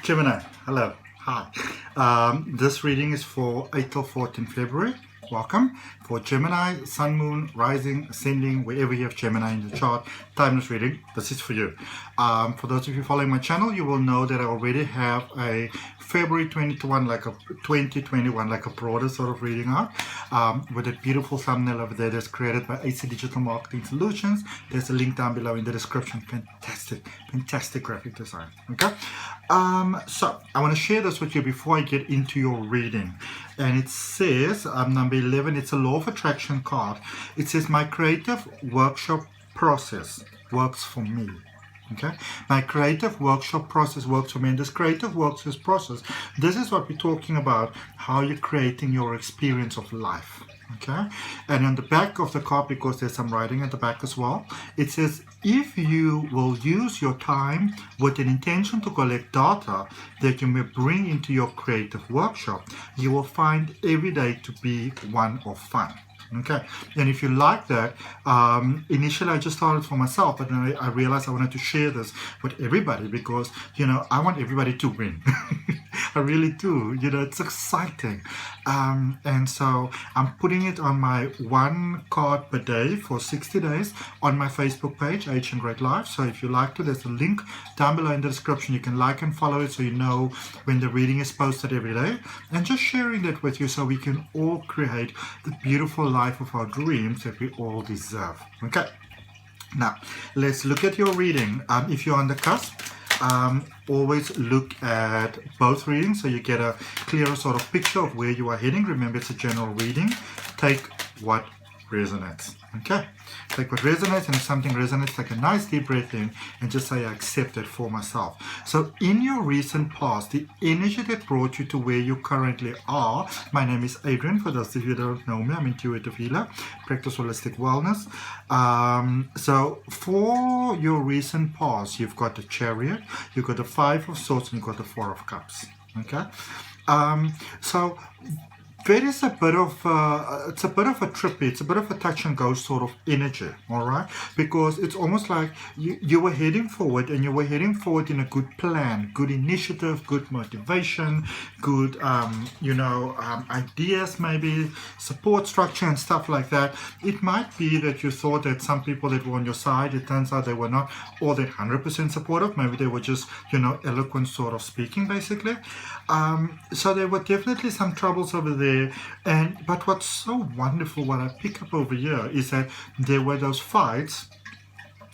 Gemini, hello, hi. This reading is for 8 till 14 February. Welcome. For Gemini, Sun, Moon, Rising, Ascending, wherever you have Gemini in the chart, timeless reading, this is for you. For those of you following my channel, you will know that I already have a February 2021, like a broader sort of reading out, with a beautiful thumbnail over there that's created by AC Digital Marketing Solutions. There's a link down below in the description. Fantastic graphic design. Okay. So I want to share this with you before I get into your reading. And it says, number 11, it's a law of attraction card. It says, my creative workshop process works for me. Okay, my creative workshop process works for me. And this creative workshop process, this is what we're talking about, how you're creating your experience of life. Okay, and on the back of the card, because there's some writing at the back as well, it says, if you will use your time with an intention to collect data that you may bring into your creative workshop, you will find every day to be one of fun. Okay, and if you like that, initially I just started for myself, but then I realized I wanted to share this with everybody because, you know, I want everybody to win. I really do. You know, it's exciting. And so I'm putting it on my one card per day for 60 days on my Facebook page, ahngreatlife. So if you like to, there's a link down below in the description. You can like and follow it so you know when the reading is posted every day. And just sharing that with you so we can all create the beautiful life of our dreams that we all deserve. Okay. Now, let's look at your reading. If you're on the cusp, always look at both readings so you get a clearer sort of picture of where you are heading. Remember, it's a general reading. Take what resonates. Okay, take what resonates, and if something resonates, take a nice deep breath in and just say, I accept it for myself. So in your recent past, the energy that brought you to where you currently are, my name is Adrian. For those of you that don't know me, I'm intuitive healer, practice holistic wellness. So for your recent past, you've got the Chariot, you've got the Five of Swords, and you've got the Four of Cups. Okay, so there is a bit of it's a bit of a trippy, it's a bit of a touch and go sort of energy, all right? Because it's almost like you were heading forward, and you were heading forward in a good plan, good initiative, good motivation, good ideas, maybe support structure and stuff like that. It might be that you thought that some people that were on your side, it turns out they were not all that 100% supportive. Maybe they were just, eloquent sort of speaking, basically. So there were definitely some troubles over there. But what's so wonderful, what I pick up over here, is that there were those fights,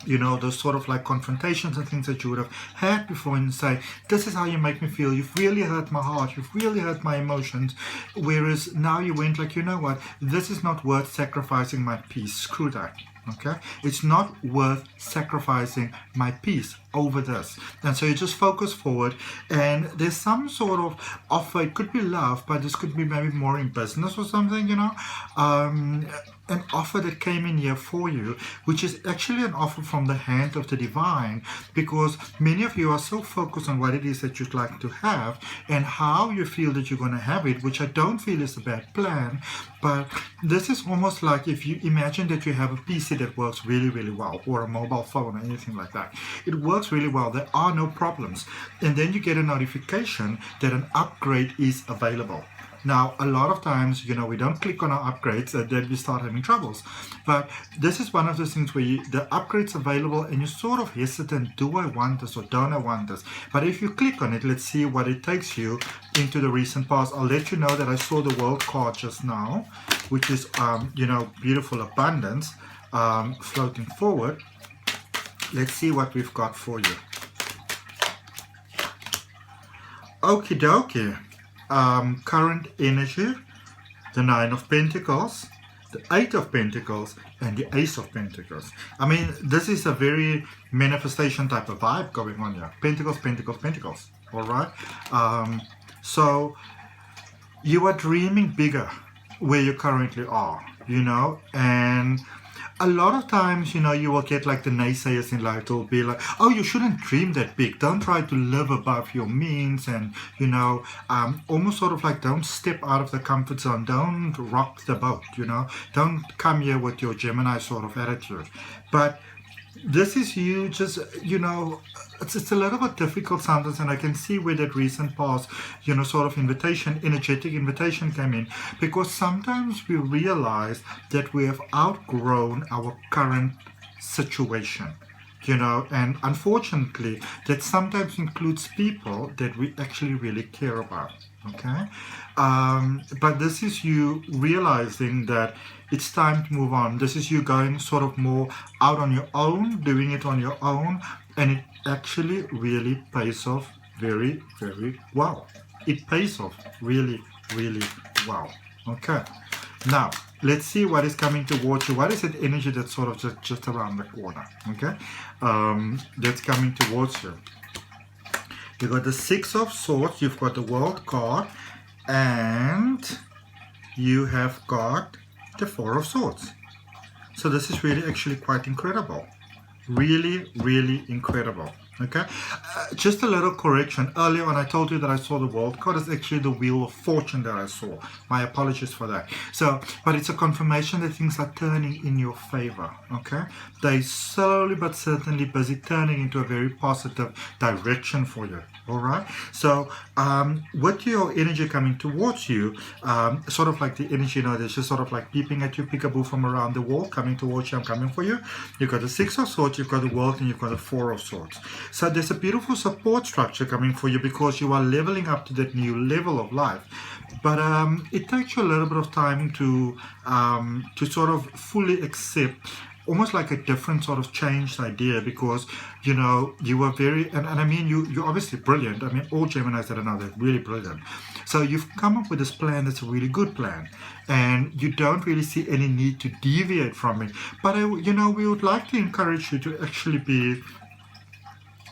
those sort of like confrontations and things that you would have had before, and say, this is how you make me feel, you've really hurt my heart, you've really hurt my emotions. Whereas now you went like, you know what, this is not worth sacrificing my peace. Screw that. Okay, it's not worth sacrificing my peace over this. And so you just focus forward, and there's some sort of offer. It could be love, but this could be maybe more in business or something, an offer that came in here for you, which is actually an offer from the hand of the divine, because many of you are so focused on what it is that you'd like to have and how you feel that you're going to have it, which I don't feel is a bad plan. But this is almost like if you imagine that you have a PC that works really, really well, or a mobile phone or anything like that. It works really well. There are no problems. And then you get a notification that an upgrade is available. Now, a lot of times, we don't click on our upgrades and then we start having troubles. But this is one of those things where the upgrade's available and you're sort of hesitant, do I want this or don't I want this? But if you click on it, let's see what it takes you into the recent past. I'll let you know that I saw the World card just now, which is, beautiful abundance floating forward. Let's see what we've got for you. Okie dokie. Current energy, the Nine of Pentacles, the Eight of Pentacles, and the Ace of Pentacles. I mean, this is a very manifestation type of vibe going on here. Pentacles, Pentacles, Pentacles. All right. So you are dreaming bigger where you currently are, and a lot of times, you will get like the naysayers in life. They'll be like, oh, you shouldn't dream that big. Don't try to live above your means. And, almost sort of like, don't step out of the comfort zone. Don't rock the boat, Don't come here with your Gemini sort of attitude. But this is you just, it's a little bit difficult sometimes, and I can see where that recent past, sort of energetic invitation came in, because sometimes we realize that we have outgrown our current situation. And unfortunately, that sometimes includes people that we actually really care about, okay? But this is you realizing that it's time to move on. This is you going sort of more out on your own, doing it on your own, and it actually really pays off very, very well. It pays off really, really well, okay? Now, let's see what is coming towards you. What is that energy that's sort of just around the corner, okay? That's coming towards you. You've got the Six of Swords, you've got the World card, and you have got the Four of Swords. So this is really actually quite incredible. Really, really incredible. Okay, just a little correction. Earlier when I told you that I saw the World card, it's actually the Wheel of Fortune that I saw. My apologies for that. So, but it's a confirmation that things are turning in your favor. Okay, they're slowly but certainly busy turning into a very positive direction for you. All right. So, with your energy coming towards you, sort of like the energy, that's just sort of like peeping at you, peekaboo from around the wall, coming towards you. I'm coming for you. You've got the Six of Swords, you've got the World, and you've got the Four of Swords. So there's a beautiful support structure coming for you, because you are leveling up to that new level of life. But it takes you a little bit of time to sort of fully accept almost like a different sort of changed idea, because you were very, and I mean you're obviously brilliant. I mean, all Geminis that I know, they're really brilliant. So you've come up with this plan that's a really good plan, and you don't really see any need to deviate from it. But we would like to encourage you to actually be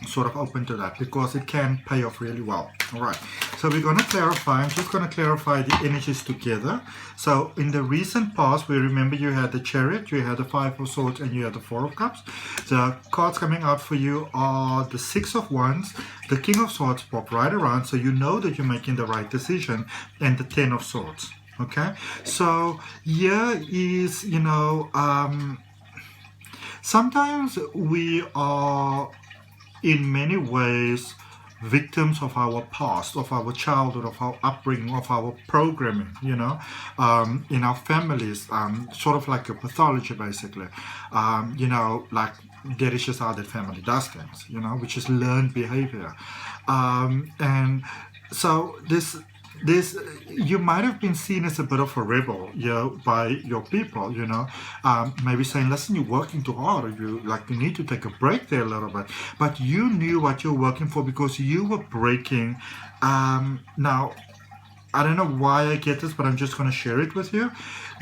sort of open to that, because it can pay off really well. All right, so we're going to clarify. I'm just going to clarify the energies together. So in the recent past, we remember you had the Chariot, you had the Five of Swords, and you had the Four of Cups. The cards coming out for you are the Six of Wands, the King of Swords pop right around, so you know that you're making the right decision, and the Ten of Swords. Okay, so here is, sometimes we are in many ways victims of our past, of our childhood, of our upbringing, of our programming, in our families, sort of like a pathology basically, like that is just how the family does things, which is learned behavior. And so this you might have been seen as a bit of a rebel, by your people, maybe saying, listen, you're working too hard, or you need to take a break there a little bit. But you knew what you're working for, because you were breaking. Now, I don't know why I get this, but I'm just going to share it with you.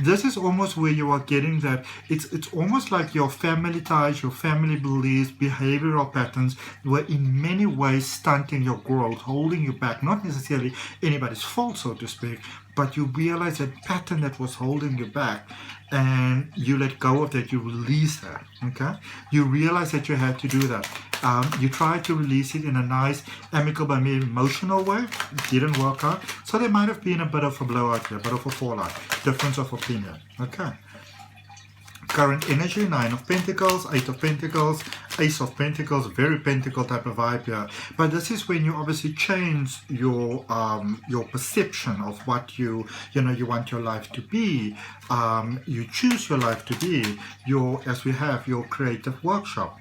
This is almost where you are getting that it's almost like your family ties, your family beliefs, behavioral patterns were in many ways stunting your growth, holding you back. Not necessarily anybody's fault, so to speak, but you realize that pattern that was holding you back, and you let go of that, you release that, okay? You realize that you had to do that. You tried to release it in a nice, amicable, maybe emotional way. It didn't work out. So there might have been a bit of a blowout here, a bit of a fallout, difference of opinion, okay? Current energy, Nine of Pentacles, Eight of Pentacles, Ace of Pentacles, very pentacle type of vibe here. But this is when you obviously change your perception of what you want your life to be. You choose your life to be as we have your creative workshop,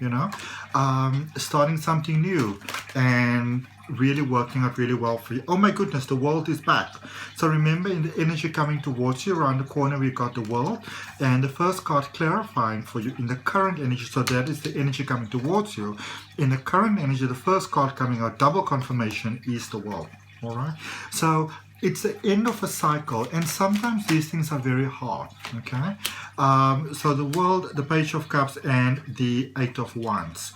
starting something new and really working out really well for you. Oh my goodness, the World is back. So remember, in the energy coming towards you around the corner, we've got the World, and the first card clarifying for you in the current energy. So that is the energy coming towards you. In the current energy, the first card coming out, double confirmation, is the World. All right, so it's the end of a cycle, and sometimes these things are very hard, okay? So the World, the Page of Cups, and the Eight of Wands.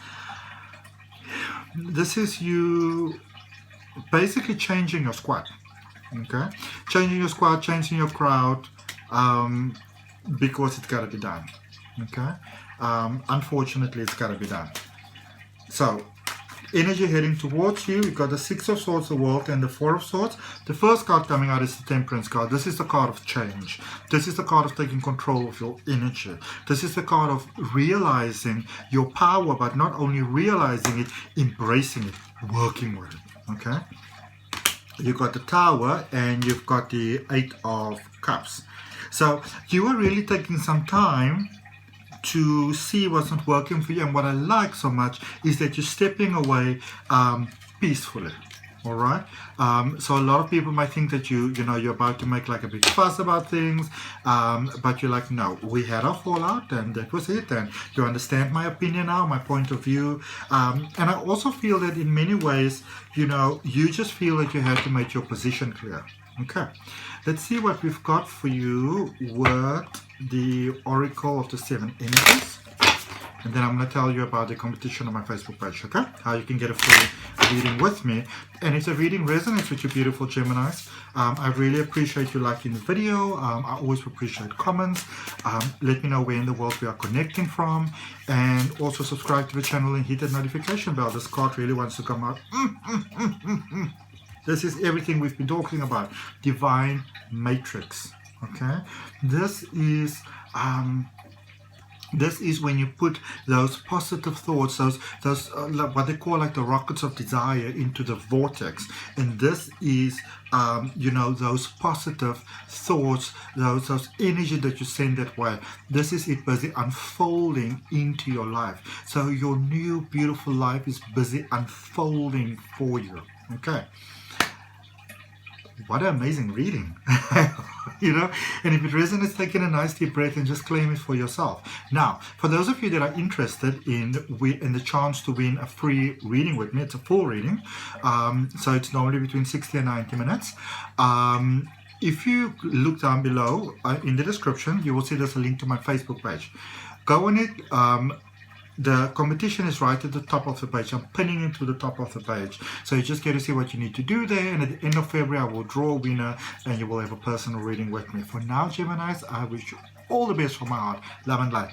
This is you basically changing your squad, okay? Changing your squad, changing your crowd, because it's got to be done, okay? Unfortunately, it's got to be done. So energy heading towards you. You've got the Six of Swords, the World, and the Four of Swords. The first card coming out is the Temperance card. This is the card of change. This is the card of taking control of your energy. This is the card of realizing your power, but not only realizing it, embracing it, working with it. Okay? You've got the Tower, and you've got the Eight of Cups. So you are really taking some time to see what's not working for you, and what I like so much is that you're stepping away peacefully. All right. So a lot of people might think that you're about to make like a big fuss about things, but you're like, no, we had our fallout, and that was it. And you understand my opinion now, my point of view, and I also feel that in many ways, you just feel that you have to make your position clear. Okay, let's see what we've got for you with the Oracle of the Seven Energies. And then I'm going to tell you about the competition on my Facebook page, okay? How you can get a free reading with me. And if the reading resonates with you beautiful Geminis, I really appreciate you liking the video. I always appreciate comments. Let me know where in the world we are connecting from. And also subscribe to the channel and hit that notification bell. This card really wants to come out. This is everything we've been talking about. Divine Matrix, okay? This is when you put those positive thoughts, those what they call like the rockets of desire into the vortex. And this is, those positive thoughts, those energy that you send that way. This is it busy unfolding into your life. So your new beautiful life is busy unfolding for you. Okay. What an amazing reading. And if it resonates, take in a nice deep breath and just claim it for yourself. Now, for those of you that are interested in the chance to win a free reading with me, it's a full reading, so it's normally between 60 and 90 minutes. If you look down below in the description, you will see there's a link to my Facebook page. Go on it. The competition is right at the top of the page. I'm pinning it to the top of the page. So you just get to see what you need to do there. And at the end of February, I will draw a winner and you will have a personal reading with me. For now, Geminis, I wish you all the best from my heart. Love and light.